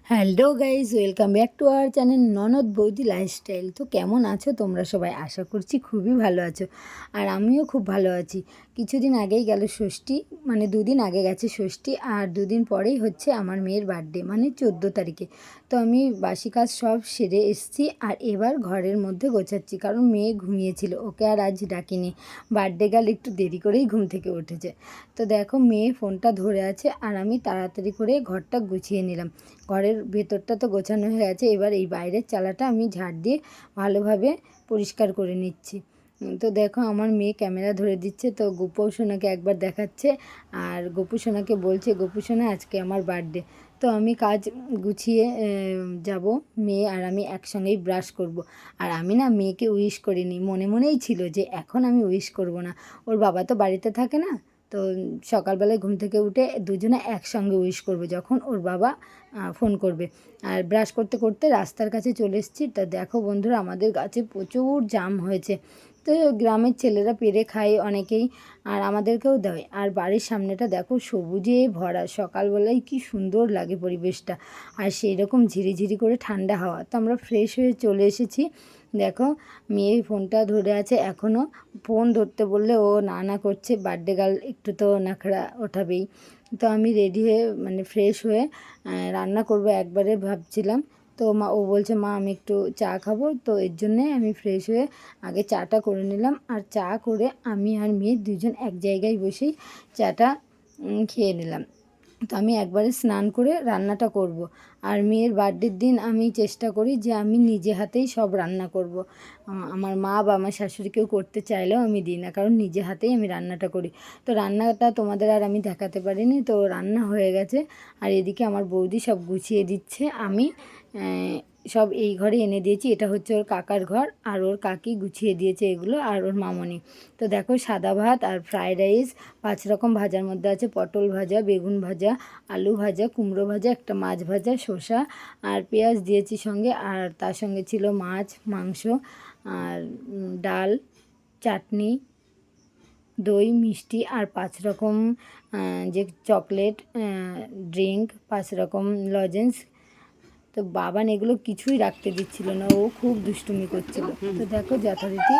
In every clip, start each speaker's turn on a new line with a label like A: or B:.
A: Hello guys, welcome back to our channel ননদ বৌদি lifestyle. তো কেমন আছো তোমরা সবাই? আশা করছি খুবই ভালো আছো, আর আমিও খুব ভালো আছি। কিছুদিন আগেই গেল ষষ্ঠী, মানে দুদিন আগে গেছে ষষ্ঠী, আর দুদিন পরেই হচ্ছে আমার মেয়ের বার্থডে, মানে 14 তারিখে। তো আমি বাসি কাজ সব সেরে এসেছি, আর এবার ঘরের মধ্যে গোছাচ্ছি, কারণ মেয়ে ঘুমিয়েছিল, ওকে আর আজ ডাকিনি। বার্থডে গেল একটু দেরি করেই ঘুম থেকে উঠেছে। তো দেখো, মেয়ে ফোনটা ধরে আছে, আর আমি তাড়াতাড়ি করে ঘরটা গুছিয়ে নিলাম। ঘরের ভেতরটা তো গোছানো হয়ে গেছে, এবার এই বাইরের চালাটা আমি ঝাড় দিয়ে ভালোভাবে পরিষ্কার করে নিচ্ছি। তো দেখো, আমার মেয়ে ক্যামেরা ধরে দিচ্ছে, তো গোপু সোনাকে একবার দেখাচ্ছে, আর গোপু সোনাকে বলছে, গোপু সোনা আজকে আমার বার্থডে। তো আমি কাজ গুছিয়ে যাব, মেয়ে আর আমি একসঙ্গেই ব্রাশ করব। আর আমি না মেয়েকে উইশ করিনি, মনে মনেই ছিল যে এখন আমি উইশ করব না, ওর বাবা তো বাড়িতে থাকে না। তো সকালবেলায় ঘুম থেকে উঠে দুজনে একসঙ্গে উইশ করবে যখন ওর বাবা ফোন করবে। আর ব্রাশ করতে করতে রাস্তার কাছে চলে এসেছি। তা দেখো বন্ধুরা, আমাদের গাছে প্রচুর জাম হয়েছে। তো গ্রামের ছেলেরা পেড়ে খায় অনেকেই, আর আমাদেরকেও দেয়। আর বাড়ির সামনেটা দেখো সবুজে ভরা, সকালবেলায় কি সুন্দর লাগে পরিবেশটা, আর সেই রকম ঝিরিঝিরি করে ঠান্ডা হাওয়া। তো আমরা ফ্রেশ হয়ে চলে এসেছি। দেখো, মেয়ে ফোনটা ধরে আছে এখনও, ফোন ধরতে বললে ও না না করছে, বার্থডে গার্ল একটু তো নাখড়া ওঠাবেই। তো আমি রেডি হয়ে, মানে ফ্রেশ হয়ে রান্না করব একবারে ভাবছিলাম। তো ও বলছে, মা আমি একটু চা খাবো, তো এর জন্যে আমি ফ্রেশ হয়ে আগে চাটা করে নিলাম। আর চা করে আমি আর মেয়ে দুজন এক জায়গায় বসেই চাটা খেয়ে নিলাম। তো আমি একবারে স্নান করে রান্নাটা করব। আর মেয়ের বার্থডের দিন আমি চেষ্টা করি যে আমি নিজে হাতেই সব রান্না করব। আমার মা বা আমার শাশুড়িকেও করতে চাইলেও আমি দিই না, কারণ নিজে হাতেই আমি রান্নাটা করি। তো রান্নাটা তোমাদের আর আমি দেখাতে পারিনি, তো রান্না হয়ে গেছে। আর এদিকে আমার বৌদি সব গুছিয়ে দিচ্ছে। আমি সব এই ঘরে এনে দিয়েছি, এটা হচ্ছে ওর কাকার ঘর, আর ওর কাকি গুছিয়ে দিয়েছে এগুলো, আর ওর মামনি। তো দেখো, সাদা ভাত আর ফ্রায়েড রাইস, 5 রকম ভাজার মধ্যে আছে পটল ভাজা, বেগুন ভাজা, আলু ভাজা, কুমড়ো ভাজা, একটা মাছ ভাজা, শসা আর পেঁয়াজ দিয়েছি সঙ্গে। আর তার সঙ্গে ছিল মাছ, মাংস, আর ডাল, চাটনি, দই, মিষ্টি, আর 5 রকম যে চকলেট ড্রিঙ্ক, 5 রকম লজেন্স। তো বাবান এগুলো কিছুই রাখতে দিচ্ছিল না, ও খুব দুষ্টুমি করছিল। তো দেখো, যথারীতি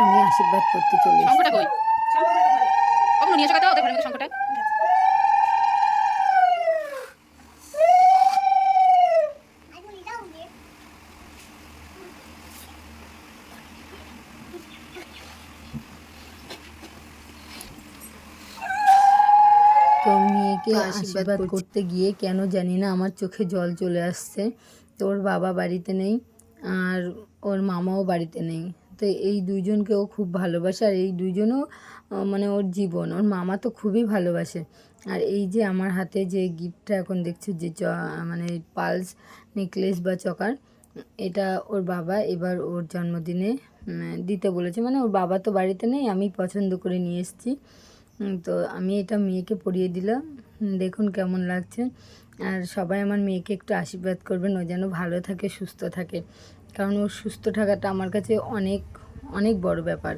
A: আমি আশীর্বাদ করতে চলে এসেছি। তো মেয়েকে আশীর্বাদ করতে গিয়ে কেন জানি না আমার চোখে জল চলে আসছে। তো ওর বাবা বাড়িতে নেই, আর ওর মামাও বাড়িতে নেই। তো এই দুইজনকে ও খুব ভালোবাসে, আর এই দুইজনও মানে ওর জীবন। ওর মামা তো খুবই ভালোবাসে। আর এই যে আমার হাতে যে গিফটটা এখন দেখছো, যে মানে পালস নেকলেস বা চকার, এটা ওর বাবা এবার ওর জন্মদিনে দিতে বলেছে। মানে ওর বাবা তো বাড়িতে নেই, আমি পছন্দ করে নিয়ে এসেছি। তো আমি এটা মেয়েকে পরিয়ে দিলাম, দেখুন কেমন লাগছে। আর সবাই আমার মেয়েকে একটু আশীর্বাদ করবেন, ও যেন ভালো থাকে, সুস্থ থাকে, কারণ ওর সুস্থ থাকাটা আমার কাছে অনেক অনেক বড় ব্যাপার।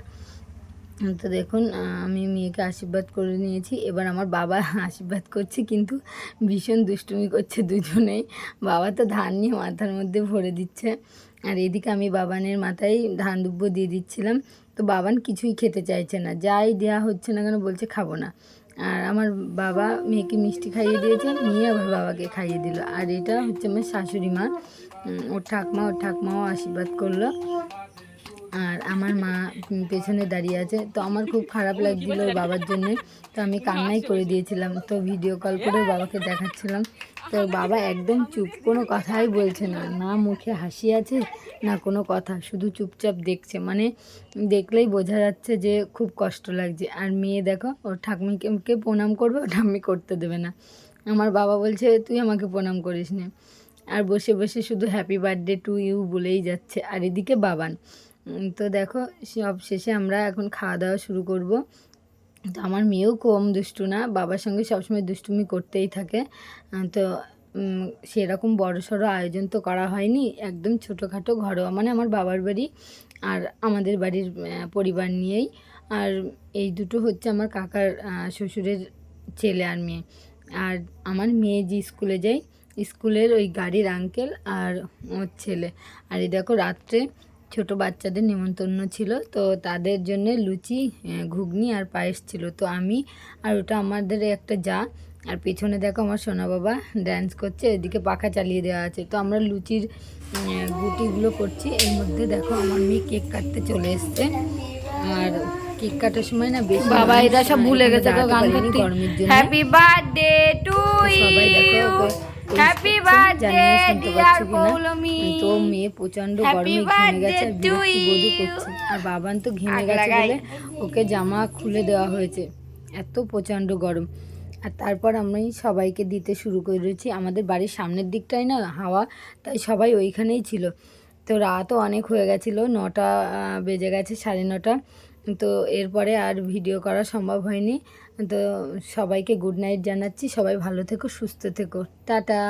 A: তো দেখুন, আমি মেয়েকে আশীর্বাদ করে নিয়েছি, এবার আমার বাবা আশীর্বাদ করছে, কিন্তু ভীষণ দুষ্টুমি করছে দুজনেই। বাবা তো ধান নিয়ে মাথার মধ্যে ভরে দিচ্ছে, আর এদিকে আমি বাবানের মাথায় ধান দুব্বো দিয়ে দিচ্ছিলাম। তো বাবান কিছুই খেতে চাইছে না, যাই দেওয়া হচ্ছে না কেন বলছে খাবো না। আর আমার বাবা মেয়েকে মিষ্টি খাইয়ে দিয়েছে, মেয়ে আবার বাবাকে খাইয়ে দিল। আর এটা হচ্ছে আমার শাশুড়ি মা, ওর ঠাকমাও আশীর্বাদ করলো। আর আমার মা পেছনে দাঁড়িয়ে আছে। তো আমার খুব খারাপ লাগছিল ওর বাবার জন্যে, তো আমি কান্নাই করে দিয়েছিলাম। তো ভিডিও কল করে ওর বাবাকে দেখাচ্ছিলাম। তো ওর বাবা একদম চুপ, কোনো কথাই বলছে না, না মুখে হাসি আছে না কোনো কথা, শুধু চুপচাপ দেখছে। মানে দেখলেই বোঝা যাচ্ছে যে খুব কষ্ট লাগছে। আর মেয়ে দেখো, ওর ঠাকুমিকে প্রণাম করবে, ওটা আমি করতে দেবে না। আমার বাবা বলছে, তুই আমাকে প্রণাম করিস নে। আর বসে বসে শুধু হ্যাপি বার্থডে টু ইউ বলেই যাচ্ছে। আর এদিকে বাবান। তো দেখো, সব শেষে আমরা এখন খাওয়া দাওয়া শুরু করব। তো আমার মেয়েও কম দুষ্টু না, বাবার সঙ্গে সবসময় দুষ্টুমি করতেই থাকে। তো সেরকম বড়সড় আয়োজন তো করা হয়নি, একদম ছোটোখাটো ঘরোয়া, মানে আমার বাবার বাড়ি আর আমাদের বাড়ির পরিবার নিয়েই। আর এই দুটো হচ্ছে আমার কাকার শ্বশুরের ছেলে আর মেয়ে। আর আমার মেয়ে যে স্কুলে যায়, স্কুলের ওই গাড়ির আঙ্কেল আর ওর ছেলে। আর এই দেখো রাত্রে ছোট বাচ্চাদের নিমন্ত্রণ ছিল, তো তাদের জন্য লুচি, ঘুগনি আর পায়েস ছিল। তো আমি আর ওটা আমাদের একটা যা, আর পেছনে দেখো আমার সোনা বাবা ড্যান্স করছে, এদিকে পাখা চালিয়ে দেওয়া আছে। তো আমরা লুচির গুটিগুলো করছি। এর মধ্যে দেখো আমার মেয়ে কেক কাটতে চলে এসছে। আর কেক কাটার সময় না বেশি
B: বাবা এরা সব ভুলে গেছে তো গান করতে।
A: গরমের জন্য
B: হ্যাপি বার্থডে টু
A: সবাই দেখো
B: you,
A: okay
B: happy birthday dear Poulami.
A: তো মেয়ে প্রচন্ড গরমে ঘেমে গেছে আর বিরক্তি বোধও করছে। আর বাবান তো ঘেমে গেছে বলে ওকে জামা খুলে দেওয়া হয়েছে, এত প্রচন্ড গরম। আর তারপর আমি সবাইকে দিতে শুরু করেছি। আমাদের বাড়ির সামনের দিকটাই না হাওয়া, তাই সবাই ওইখানেই ছিল। তো রাতও অনেক হয়ে গেছিলো, 9টা বেজে গেছে, 9:30। তো এরপরে আর ভিডিও করা সম্ভব হয়নি। তো সবাইকে গুড নাইট জানাচ্ছি, সবাই ভালো থেকো, সুস্থ থেকো, টাটা।